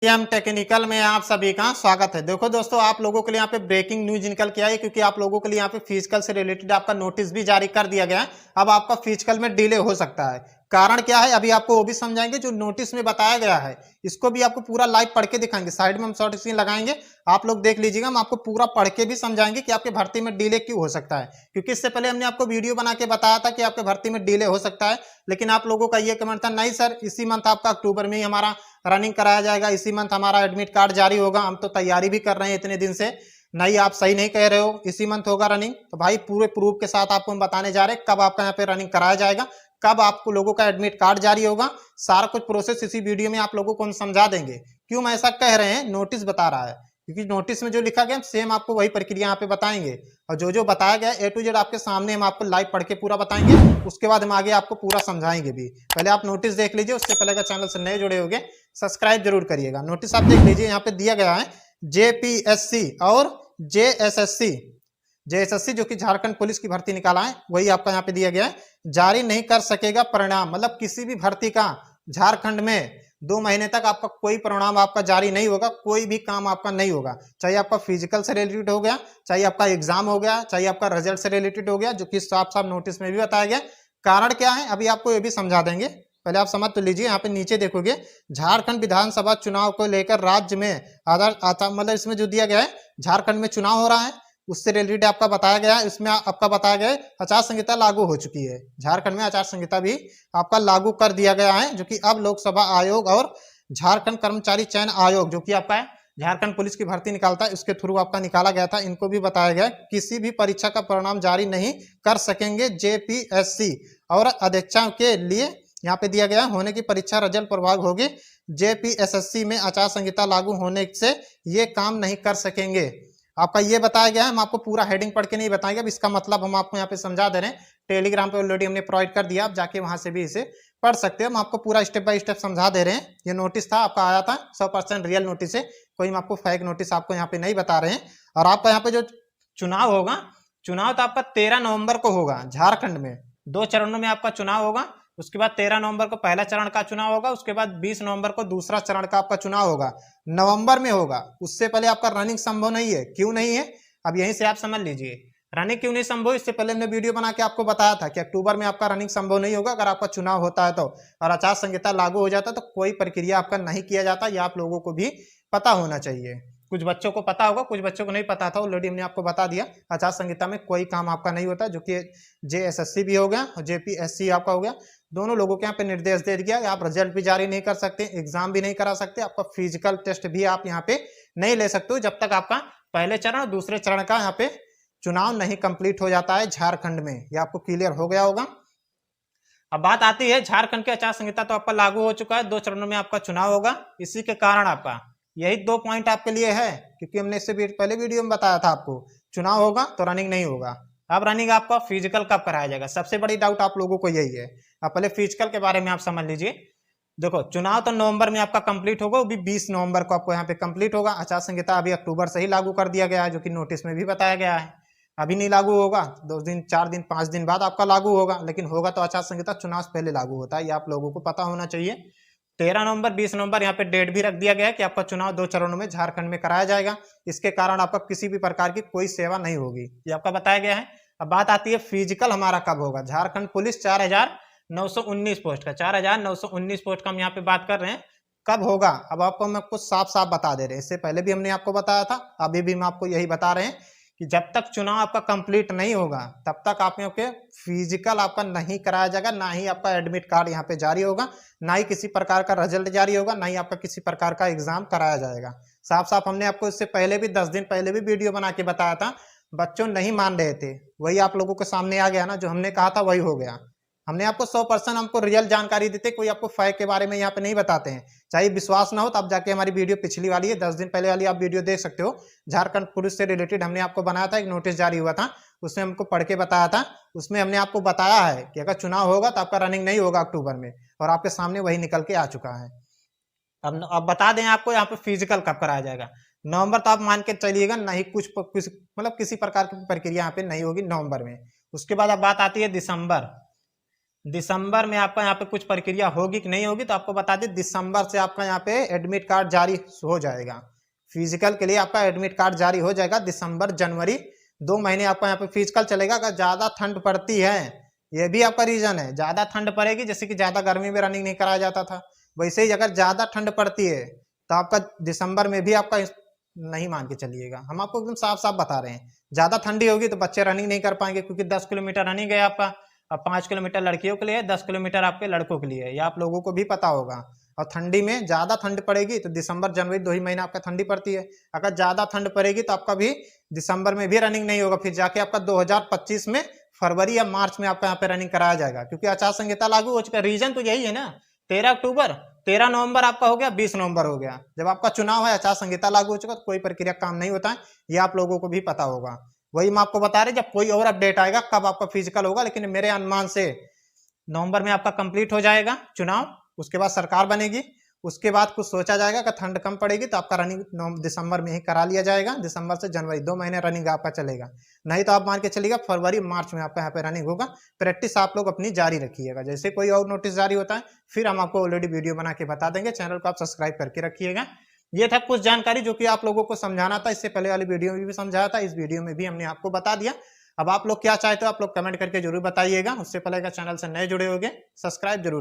M technical में आप सभी का स्वागत है। देखो दोस्तों, आप लोगों के लिए यहाँ पे ब्रेकिंग न्यूज निकल के आई, क्योंकि आप लोगों के लिए यहाँ पे फिजिकल से रिलेटेड आपका नोटिस भी जारी कर दिया गया है। अब आपका फिजिकल में डिले हो सकता है। कारण क्या है अभी आपको वो भी समझाएंगे। जो नोटिस में बताया गया है इसको भी आपको पूरा लाइव पढ़ के दिखाएंगे। साइड में हम शॉर्ट स्क्रीन लगाएंगे, आप लोग देख लीजिएगा। हम आपको पूरा पढ़ के भी समझाएंगे कि आपके भर्ती में डिले क्यों हो सकता है, क्योंकि इससे पहले हमने आपको वीडियो बना के बताया था कि आपके भर्ती में डिले हो सकता है। लेकिन आप लोगों का ये कमेंट था, नहीं सर इसी मंथ आपका अक्टूबर में ही हमारा रनिंग कराया जाएगा, इसी मंथ हमारा एडमिट कार्ड जारी होगा, हम तो तैयारी भी कर रहे हैं इतने दिन से। नहीं, आप सही नहीं कह रहे हो, इसी मंथ होगा रनिंग। तो भाई पूरे प्रूफ के साथ आपको हम बताने जा रहे हैं कब आपका यहाँ पे रनिंग कराया जाएगा, कब आपको लोगों का एडमिट कार्ड जारी होगा। सारा कुछ प्रोसेस इसी वीडियो में आप लोगों को हम समझा देंगे। क्यों हम ऐसा कह रहे हैं, नोटिस बता रहा है, क्योंकि नोटिस में जो लिखा गया सेम आपको वही प्रक्रिया यहाँ पे बताएंगे। और जो जो बताया गया ए टू जेड आपके सामने हम आपको लाइव पढ़ के पूरा बताएंगे। उसके बाद हम आगे आपको पूरा समझाएंगे भी। पहले आप नोटिस देख लीजिए, उससे पहले अगर चैनल से नए जुड़े होंगे सब्सक्राइब जरूर करिएगा। नोटिस आप देख लीजिए, यहाँ पे दिया गया है जेपीएससी और जेएसएससी जो कि झारखंड पुलिस की भर्ती निकाला है, वही आपका यहाँ पे दिया गया है। जारी नहीं कर सकेगा परिणाम, मतलब किसी भी भर्ती का झारखंड में 2 महीने तक आपका कोई परिणाम आपका जारी नहीं होगा, कोई भी काम आपका नहीं होगा। चाहे आपका फिजिकल से रिलेटेड हो गया, चाहे आपका एग्जाम हो गया, चाहे आपका रिजल्ट से रिलेटेड हो गया, जो कि साफ साफ नोटिस में भी बताया गया। कारण क्या है अभी आपको ये भी समझा देंगे। पहले आप समझ तो लीजिए। यहाँ पे नीचे देखोगे, झारखंड विधानसभा चुनाव को लेकर राज्य में आधार आता, मतलब इसमें जो दिया गया है झारखंड में चुनाव हो रहा है, उससे रिलेटेड आपका बताया गया है। इसमें आपका बताया गया है आचार संहिता लागू हो चुकी है। झारखंड में आचार संहिता भी आपका लागू कर दिया गया है, जो कि अब लोकसभा आयोग और झारखंड कर्मचारी चयन आयोग, जो कि आपका है झारखंड पुलिस की भर्ती निकालता है, उसके थ्रू आपका निकाला गया था। इनको भी बताया गया किसी भी परीक्षा का परिणाम जारी नहीं कर सकेंगे जेपीएससी और अध्यक्षा के लिए। यहाँ पे दिया गया होने की परीक्षा रिजल्ट प्रभाव होगी। जेपीएसएससी में आचार संहिता लागू होने से ये काम नहीं कर सकेंगे। आपका ये बताया गया है। हम आपको पूरा हेडिंग पढ़ के नहीं बताएंगे, अब इसका मतलब हम आपको यहाँ पे समझा दे रहे हैं। टेलीग्राम पे ऑलरेडी हमने प्रोवाइड कर दिया, आप जाके वहां से भी इसे पढ़ सकते हो। हम आपको पूरा स्टेप बाय स्टेप समझा दे रहे हैं। ये नोटिस था आपका आया था, 100% रियल नोटिस है, कोई हम आपको फेक नोटिस आपको यहाँ पे नहीं बता रहे हैं। और आपका यहाँ पे जो चुनाव होगा, चुनाव तो आपका 13 नवंबर को होगा झारखंड में। 2 चरणों में आपका चुनाव होगा। उसके बाद 13 नवंबर को पहला चरण का चुनाव होगा, उसके बाद 20 नवंबर को दूसरा चरण का आपका चुनाव होगा। नवंबर में होगा, उससे पहले आपका रनिंग संभव नहीं है। क्यों नहीं है, अब यहीं से आप समझ लीजिए। रनिंग क्यों नहीं संभव, इससे पहले हमने वीडियो बना के आपको बताया था कि अक्टूबर में आपका रनिंग संभव नहीं होगा अगर आपका चुनाव होता है तो, और आचार संहिता लागू हो जाता है तो कोई प्रक्रिया आपका नहीं किया जाता। यह आप लोगों को भी पता होना चाहिए। कुछ बच्चों को पता होगा, कुछ बच्चों को नहीं पता था, ऑलरेडी हमने आपको बता दिया। आचार संहिता में कोई काम आपका नहीं होता, जो कि जेएसएससी भी हो गया और जेपीएससी आपका हो गया। दोनों लोगों के यहाँ पे निर्देश दे दिया, आप रिजल्ट भी जारी नहीं कर सकते, एग्जाम भी नहीं करा सकते, आपका फिजिकल टेस्ट भी आप यहाँ पे नहीं ले सकते हो, जब तक आपका पहले चरण और दूसरे चरण का यहाँ पे चुनाव नहीं कंप्लीट हो जाता है झारखंड में। ये आपको क्लियर हो गया होगा। अब बात आती है, झारखंड की आचार संहिता तो आपका लागू हो चुका है, 2 चरणों में आपका चुनाव होगा। इसी के कारण आपका यही 2 पॉइंट आपके लिए है, क्योंकि हमने इससे पहले वीडियो में बताया था आपको चुनाव होगा तो रनिंग नहीं होगा। अब रनिंग आपका फिजिकल कब कराया जाएगा, सबसे बड़ी डाउट आप लोगों को यही है। अब पहले फिजिकल के बारे में आप समझ लीजिए। देखो, चुनाव तो नवंबर में आपका कंप्लीट होगा, वो भी 20 नवंबर को आपको यहाँ पे कंप्लीट होगा। आचार संहिता अभी अक्टूबर से ही लागू कर दिया गया है, जो कि नोटिस में भी बताया गया है। अभी नहीं लागू होगा, 2 दिन 4 दिन 5 दिन बाद आपका लागू होगा, लेकिन होगा तो आचार संहिता चुनाव से पहले लागू होता है। ये आप लोगों को पता होना चाहिए। 13 नवंबर 20 नवंबर यहाँ पे डेट भी रख दिया गया है कि आपका चुनाव 2 चरणों में झारखंड में कराया जाएगा। इसके कारण आपका किसी भी प्रकार की कोई सेवा नहीं होगी, ये आपका बताया गया है। अब बात आती है फिजिकल हमारा कब होगा। झारखंड पुलिस 4919 पोस्ट का, 4919 पोस्ट का हम यहाँ पे बात कर रहे हैं, कब होगा। अब आपको हम आपको साफ साफ बता दे रहे हैं। इससे पहले भी हमने आपको बताया था, अभी भी हम आपको यही बता रहे हैं कि जब तक चुनाव आपका कंप्लीट नहीं होगा तब तक आप यहाँ पे फिजिकल आपका नहीं कराया जाएगा, ना ही आपका एडमिट कार्ड यहाँ पे जारी होगा, ना ही किसी प्रकार का रिजल्ट जारी होगा, ना ही आपका किसी प्रकार का एग्जाम कराया जाएगा। साफ साफ हमने आपको इससे पहले भी 10 दिन पहले भी वीडियो बना के बताया था, बच्चों नहीं मान रहे थे। वही आप लोगों के सामने आ गया ना, जो हमने कहा था वही हो गया। हमने आपको 100% हमको रियल जानकारी देते, कोई आपको फैक के बारे में यहाँ पे नहीं बताते हैं। चाहे विश्वास ना हो तो आप जाके हमारी वीडियो पिछली वाली है, 10 दिन पहले वाली आप वीडियो देख सकते हो। झारखंड पुलिस से रिलेटेड हमने आपको बनाया था, एक नोटिस जारी हुआ था, उसमें हमको पढ़ के बताया था। उसमें हमने आपको बताया है कि अगर चुनाव होगा तो आपका रनिंग नहीं होगा अक्टूबर में, और आपके सामने वही निकल के आ चुका है। अब बता दें आपको यहाँ पे फिजिकल कब कराया जाएगा। नवंबर तो आप मान के चलिएगा नहीं, कुछ मतलब किसी प्रकार की प्रक्रिया यहाँ पे नहीं होगी नवंबर में। उसके बाद अब बात आती है दिसंबर। दिसंबर में आपका यहाँ पे कुछ प्रक्रिया होगी कि नहीं होगी, तो आपको बता दें दिसंबर से आपका यहाँ पे एडमिट कार्ड जारी हो जाएगा। फिजिकल के लिए आपका एडमिट कार्ड जारी हो जाएगा दिसंबर जनवरी 2 महीने आपका यहाँ पे फिजिकल चलेगा। अगर ज्यादा ठंड पड़ती है, ये भी आपका रीजन है, ज्यादा ठंड पड़ेगी, जैसे कि ज्यादा गर्मी में रनिंग नहीं कराया जाता था, वैसे ही अगर ज्यादा ठंड पड़ती है तो आपका दिसंबर में भी आपका नहीं मान के चलिएगा। हम आपको एकदम साफ साफ बता रहे हैं, ज्यादा ठंडी होगी तो बच्चे रनिंग नहीं कर पाएंगे, क्योंकि 10 किलोमीटर रनिंग है आपका, अब 5 किलोमीटर लड़कियों के लिए है, 10 किलोमीटर आपके लड़कों के लिए है, ये आप लोगों को भी पता होगा। और ठंडी में ज्यादा ठंड पड़ेगी तो दिसंबर जनवरी 2 ही महीना आपका ठंडी पड़ती है। अगर ज्यादा ठंड पड़ेगी तो आपका भी दिसंबर में भी रनिंग नहीं होगा, फिर जाके आपका 2025 में फरवरी या मार्च में आपका यहाँ पे रनिंग कराया जाएगा, क्योंकि आचार संहिता लागू हो चुका। रीजन तो यही है ना, 13 अक्टूबर 13 नवंबर आपका हो गया, 20 नवंबर हो गया, जब आपका चुनाव है, आचार संहिता लागू हो चुका, तो कोई प्रक्रिया काम नहीं होता है, ये आप लोगों को भी पता होगा। वही मैं आपको बता रहे, जब कोई और अपडेट आएगा कब आपका फिजिकल होगा, लेकिन मेरे अनुमान से नवंबर में आपका कंप्लीट हो जाएगा चुनाव, उसके बाद सरकार बनेगी, उसके बाद कुछ सोचा जाएगा कि ठंड कम पड़ेगी तो आपका रनिंग दिसंबर में ही करा लिया जाएगा। दिसंबर से जनवरी 2 महीने रनिंग आपका चलेगा, नहीं तो आप मान के चलिएगा फरवरी मार्च में आपका यहाँ पे रनिंग होगा। प्रैक्टिस आप लोग अपनी जारी रखिएगा, जैसे कोई और नोटिस जारी होता है फिर हम आपको ऑलरेडी वीडियो बना के बता देंगे। चैनल को आप सब्सक्राइब करके रखिएगा। ये था कुछ जानकारी जो कि आप लोगों को समझाना था, इससे पहले वाली वीडियो में भी समझाया था, इस वीडियो में भी हमने आपको बता दिया। अब आप लोग क्या चाहते हो आप लोग कमेंट करके जरूर बताइएगा। उससे पहले अगर चैनल से नए जुड़े होंगे सब्सक्राइब जरूर